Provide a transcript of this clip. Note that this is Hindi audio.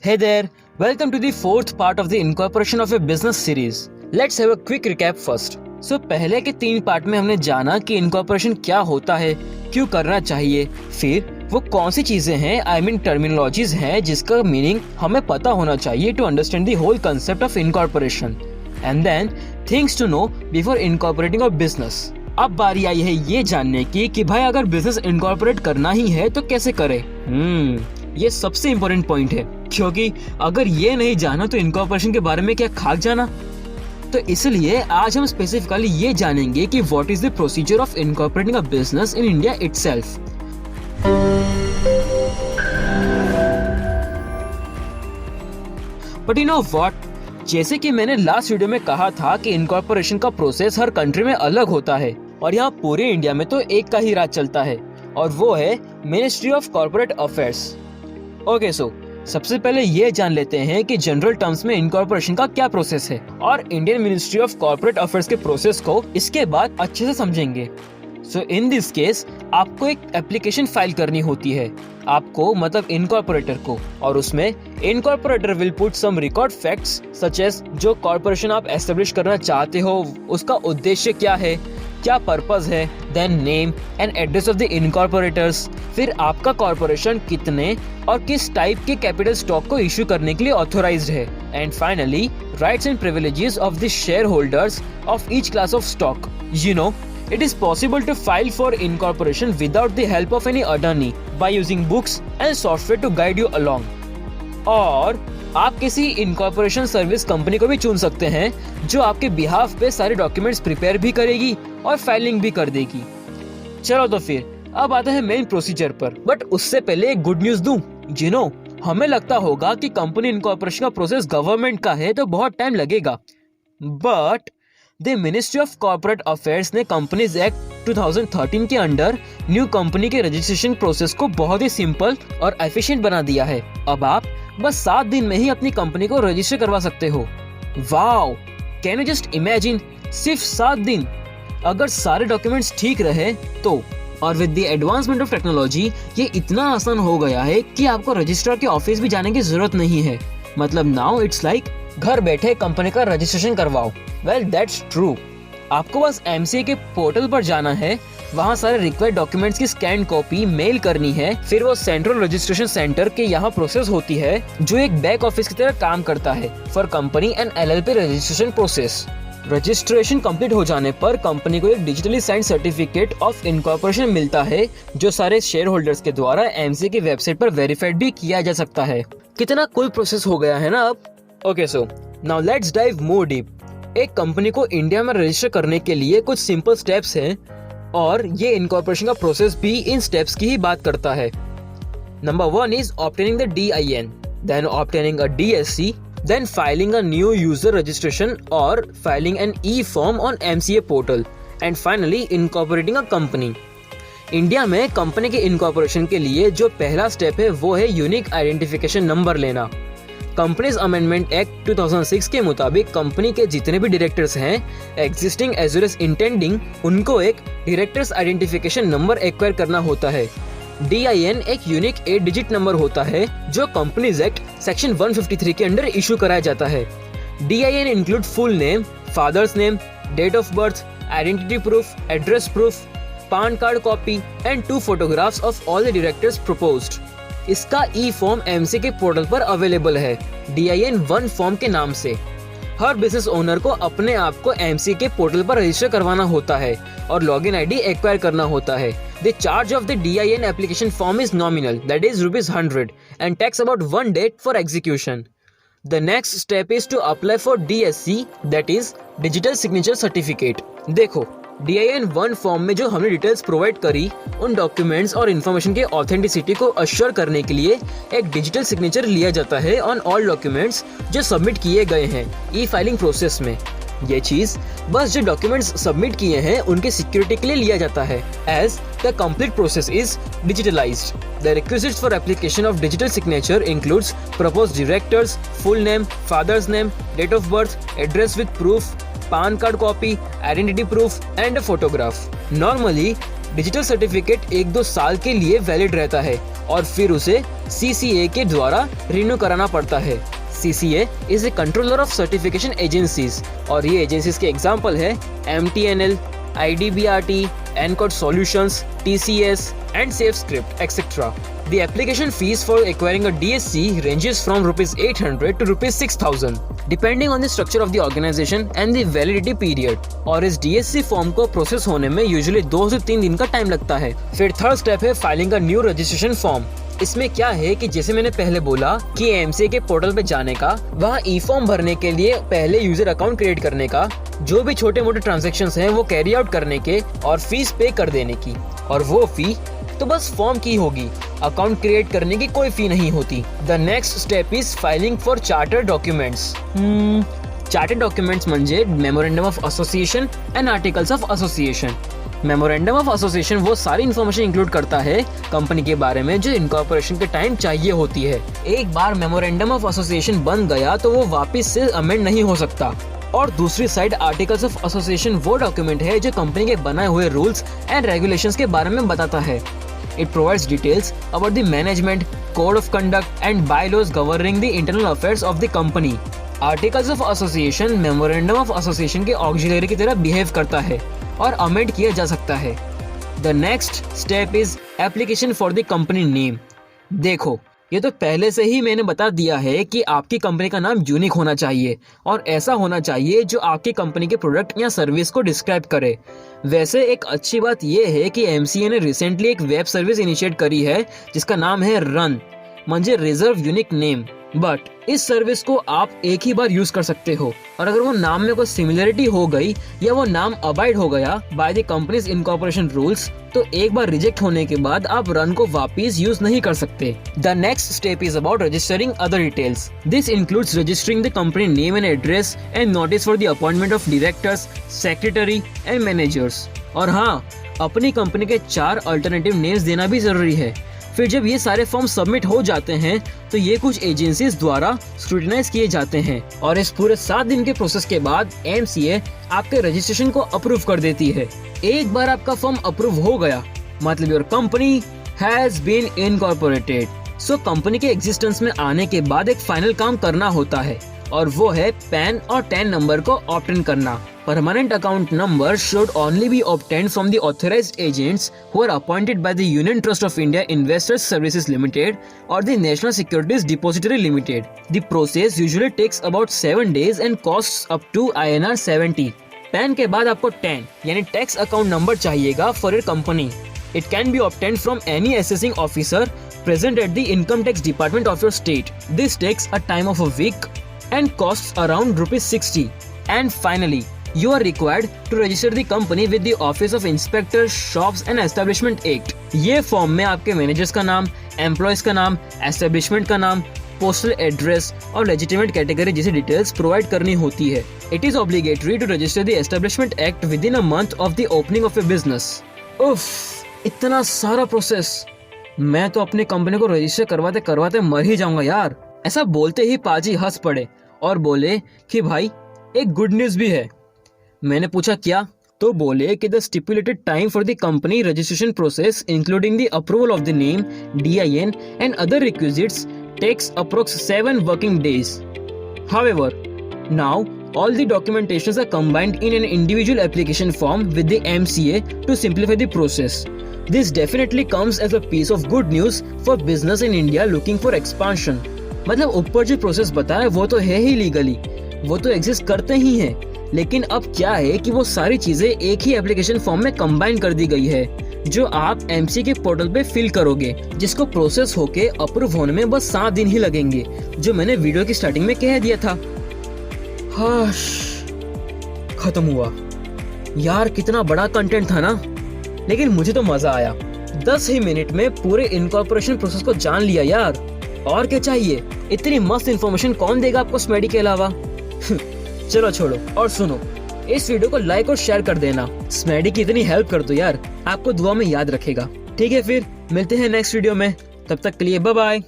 Hey there, welcome to the fourth part of the incorporation of a business series. Let's have a quick recap first. So पहले के 3 पार्ट में हमने जाना कि इनकॉर्पोरेशन क्या होता है, क्यों करना चाहिए, फिर वो कौन सी चीजें हैं, टर्मिनोलॉजीज हैं जिसका मीनिंग हमें पता होना चाहिए to understand the whole concept of incorporation, and then things to know before incorporating a business. अब बारी आई है ये जानने की कि भाई अगर बिजनेस इनकॉर्पोरेट करना ही है तो कैसे करें. ये सबसे इम्पोर्टेंट पॉइंट है, क्योंकि अगर ये नहीं जाना तो इनकॉर्पोरेशन के बारे में क्या खाक जाना. तो इसलिए आज हम स्पेसिफिकली ये जानेंगे कि what is the procedure of incorporating a business in India itself. But you know what, जैसे कि मैंने लास्ट वीडियो में कहा था कि इनकॉर्पोरेशन का प्रोसेस हर कंट्री में अलग होता है और यहाँ पूरे इंडिया में तो एक का ही राज चलता है और वो है ministry of corporate affairs. Okay so सबसे पहले ये जान लेते हैं कि जनरल टर्म्स में इनकॉर्पोरेशन का क्या प्रोसेस है और Indian ministry of corporate affairs के प्रोसेस को इसके बाद अच्छे से समझेंगे. सो इन दिस केस आपको एक एप्लीकेशन फाइल करनी होती है, आपको मतलब इनकॉर्पोरेटर को, और उसमें incorporator will put some record facts such as जो कॉर्पोरेशन आप एस्टेब्लिश करना चाहते हो उसका उद्देश्य क्या है, क्या पर्पस है, then name and address of the incorporators, फिर आपका कॉर्पोरेशन कितने और किस टाइप के कैपिटल स्टॉक को इश्यू करने के लिए ऑथोराइज्ड है, and finally rights and privileges of the share holders of each class of stock. You know, it is possible to file for incorporation without the help of any attorney by using books and software to guide you along. और आप किसी इनकॉर्पोरेशन सर्विस कंपनी को भी चुन सकते हैं जो आपके बिहाफ पे सारे डॉक्यूमेंट्स प्रिपेयर भी करेगी और फाइलिंग भी कर देगी. चलो तो फिर अब आता है मेन प्रोसीजर पर. बट उससे पहले एक गुड न्यूज दूं. यू नो, हमें लगता होगा कि कंपनी इनकॉर्पोरेशन का प्रोसेस गवर्नमेंट का है तो बहुत टाइम लगेगा, but the ministry of corporate affairs ने कंपनीज एक्ट 2013 के अंडर न्यू कंपनी के रजिस्ट्रेशन प्रोसेस को बहुत ही सिंपल और एफिशिएंट बना दिया है. अब आप बस 7 दिन में ही अपनी कंपनी को रजिस्टर करवा सकते हो. Wow, can you just imagine, सिर्फ 7 दिन. अगर सारे डॉक्यूमेंट्स ठीक रहे तो. और with the advancement of technology ये इतना आसान हो गया है कि आपको रजिस्ट्रार के ऑफिस भी जाने की जरूरत नहीं है. मतलब नाउ इट्स लाइक घर बैठे कंपनी का रजिस्ट्रेशन करवाओ. Well that's true. आपको बस एमसीए के पोर्टल पर जाना है, वहाँ सारे रिक्वायर्ड डॉक्यूमेंट्स की स्कैन कॉपी मेल करनी है, फिर वो सेंट्रल रजिस्ट्रेशन सेंटर के यहाँ प्रोसेस होती है जो एक बैक ऑफिस की तरह काम करता है for company and LLP registration process. Registration complete हो जाने पर कंपनी को एक digitally signed certificate of incorporation मिलता है जो सारे शेयर होल्डर्स के द्वारा एमसीए की वेबसाइट पर वेरीफाइड भी किया जा सकता है. कितना कूल प्रोसेस हो गया है ना अब. Okay so now let's dive more deep. एक कंपनी को इंडिया में रजिस्टर करने के लिए कुछ सिंपल स्टेप्स हैं और ये इनकॉर्पोरेशन का प्रोसेस भी इन स्टेप्स की ही बात करता है. Number 1 is obtaining the DIN, then obtaining a DSC, then filing a new user registration or filing an e-form on MCA portal, and finally incorporating a company. India में कंपनी के इनकॉर्पोरेशन के लिए जो पहला स्टेप है वो है यूनिक आइडेंटिफिकेशन नंबर लेना. कंपनीज अमेंडमेंट एक्ट 2006 के मुताबिक कंपनी के जितने भी डायरेक्टर्स हैं, existing as well as intending, उनको एक डायरेक्टर्स आइडेंटिफिकेशन नंबर एक्वायर करना होता है. DIN एक यूनिक 8 डिजिट नंबर होता है जो कंपनीज एक्ट सेक्शन 153 के अंडर इशू कराया जाता है. DIN include full name, father's name, date of birth, identity proof, address proof, PAN card copy and 2 photographs of all the directors proposed. इसका ई-फॉर्म एमसी के पोर्टल पर अवेलेबल है DIN 1 फॉर्म के नाम से. हर बिजनेस ओनर को अपने आप को एमसी के पोर्टल पर रजिस्टर करवाना होता है और लॉगिन आईडी एक्वायर करना होता है. The charge of the DIN application form is nominal, that is ₹100 and takes about 1 day for execution. The next step is to apply for DSC, that is Digital Signature Certificate. देखो, DIN 1 फॉर्म में जो हमने डिटेल्स प्रोवाइड करी, उन डॉक्यूमेंट्स और इन्फॉर्मेशन के ऑथेंटिसिटी को अश्योर करने के लिए एक डिजिटल सिग्नेचर लिया जाता है ऑन ऑल डॉक्यूमेंट्स जो सबमिट किए गए हैं ई फाइलिंग प्रोसेस में. ये चीज बस जो डॉक्यूमेंट्स सबमिट किए हैं उनके सिक्योरिटी के लिए लिया जाता है, as the complete process is digitalised. The requisites for application of digital signature includes proposed directors, full name, father's name, date of birth, address with proof, PAN card copy, identity proof and a photograph. Normally, digital certificate 1-2 साल के लिए वैलिड रहता है और फिर उसे CCA के द्वारा रिन्यू कराना पड़ता है। CCA is a controller of certification agencies और ये एजेंसीज के एग्जाम्पल है MTNL, IDBRT, Encode Solutions, TCS and SafeScript, etc. The application fees for acquiring a DSC ranges from ₹800 to ₹6,000 depending on the structure of the organization and the validity period. और इस DSC फॉर्म को प्रोसेस होने में यूजुअली 2 से 3 दिन का टाइम लगता है। फिर थर्ड स्टेप है filing a new registration form. इसमें क्या है कि जैसे मैंने पहले बोला कि MCA के पोर्टल पे जाने का, वहाँ ई-फॉर्म भरने के लिए पहले यूजर अकाउंट क्रिएट करने का, जो भी छोटे मोटे ट्रांजैक्शंस हैं वो कैरी आउट करने के और फीस पे कर देने की। और वो फी तो बस फॉर्म की होगी, अकाउंट क्रिएट करने की कोई फी नहीं होती। The next step is filing for charter documents. Charter documents म्हणजे memorandum of association and articles of association. Memorandum of association वो सारी इन्फॉर्मेशन इंक्लूड करता है कंपनी के बारे में जो इनकॉर्पोरेशन के टाइम चाहिए होती है। एक बार मेमोरेंडम ऑफ एसोसिएशन बन गया तो वो वापस से अमेंड नहीं हो सकता। और दूसरी साइड आर्टिकल्स ऑफ एसोसिएशन वो डॉक्यूमेंट है जो कंपनी के बनाए हुए रूल्स एंड रेगुलेशंस के बारे में बताता है। It provides details about the management, code of conduct and bylaws governing the internal affairs of the company. Articles of association memorandum of association के ऑक्सिलरी की तरह बिहेव करता है और अमेंड किया जा सकता है। The next step is application for the company name. देखो, ये तो पहले से ही मैंने बता दिया है कि आपकी कंपनी का नाम यूनिक होना चाहिए और ऐसा होना चाहिए जो आपकी कंपनी के प्रोडक्ट या सर्विस को डिस्क्राइब करे। वैसे एक अच्छी बात यह है कि MCA ने रिसेंटली एक वेब सर्विस इनिशिएट करी है जिसका नाम है रन, म्हणजे रिजर्व यूनिक नेम। बट इस सर्विस को आप एक ही बार यूज कर सकते हो और अगर वो नाम में कोई सिमिलरिटी हो गई या वो नाम अबाइड हो गया by the companies incorporation rules, तो एक बार रिजेक्ट होने के बाद आप रन को वापस यूज नहीं कर सकते। The next step is about registering other details. This includes registering the company name and address and notice for the appointment of directors, secretary and managers. और हाँ, अपनी कंपनी के 4 अल्टरनेटिव नेम्स देना भी जरूरी है। फिर जब ये सारे फॉर्म सबमिट हो जाते हैं तो ये कुछ एजेंसीज द्वारा स्क्रूटिनाइज किए जाते हैं और इस पूरे 7 दिन के प्रोसेस के बाद MCA आपके रजिस्ट्रेशन को अप्रूव कर देती है। एक बार आपका फॉर्म अप्रूव हो गया मतलब your company has been incorporated. So company के एग्जिस्टेंस में आने के बाद एक फाइनल काम करना होता है और वो है पैन और टैन नंबर को ऑब्टेन करना। Permanent account number should only be obtained from the authorized agents who are appointed by the Union Trust of India Investors Services Limited or the National Securities Depository Limited. The process usually takes about 7 days and costs up to INR 70. Pan के बाद आपको टैन यानी टैक्स अकाउंट नंबर चाहिएगा for your company. It can be obtained from any assessing officer present at the income tax department of your state. This takes a time of a week and costs around ₹60. And finally, you are required to register the company with the Office of Inspector Shops and Establishment Act. ये फॉर्म में आपके मैनेजर्स का नाम, एम्प्लॉयज का नाम, एस्टेब्लिशमेंट का नाम, पोस्टल एड्रेस और लेजिटिमेट कैटेगरी जैसी डिटेल्स प्रोवाइड करनी होती है। It is obligatory to register the Establishment Act within a month of the opening of a business. उफ, इतना सारा प्रोसेस। मैं तो अपनी कंपनी को रजिस्टर करवाते करवाते मर ही जाऊंगा यार। ऐसा बोलते ही पाजी हंस पड़े और बोले कि भाई एक गुड न्यूज भी है। मैंने पूछा क्या? तो बोले कि the stipulated time for the company registration process including the approval of the name, DIN and other requisites takes approx 7 working days. However, now all the documentations are combined in an individual application form with the MCA to simplify the process. This definitely comes as a piece of good news for business in India looking for expansion. मतलब ऊपर जो प्रोसेस बताया वो तो है ही लीगली, वो तो एग्जिस्ट करते ही हैं, लेकिन अब क्या है कि वो सारी चीजें एक ही एप्लीकेशन फॉर्म में कंबाइन कर दी गई है जो आप MCA के पोर्टल पे फिल करोगे, जिसको प्रोसेस होके अप्रूव होने में बस 7 दिन ही लगेंगे, जो मैंने वीडियो की स्टार्टिंग में कह दिया था। हाश, खत्म हुआ यार। कितना बड़ा कंटेंट था ना, लेकिन मुझे तो मजा आया। 10 ही मिनट में पूरे इनकॉर्पोरेशन प्रोसेस को जान लिया यार। और क्या चाहिए? इतनी मस्त इन्फॉर्मेशन कौन देगा आपको स्मैडी के अलावा। चलो छोड़ो और सुनो, इस वीडियो को लाइक और शेयर कर देना। स्मैडी की इतनी हेल्प कर दो यार, आपको दुआ में याद रखेगा। ठीक है, फिर मिलते हैं नेक्स्ट वीडियो में, तब तक के लिए बाय बाय।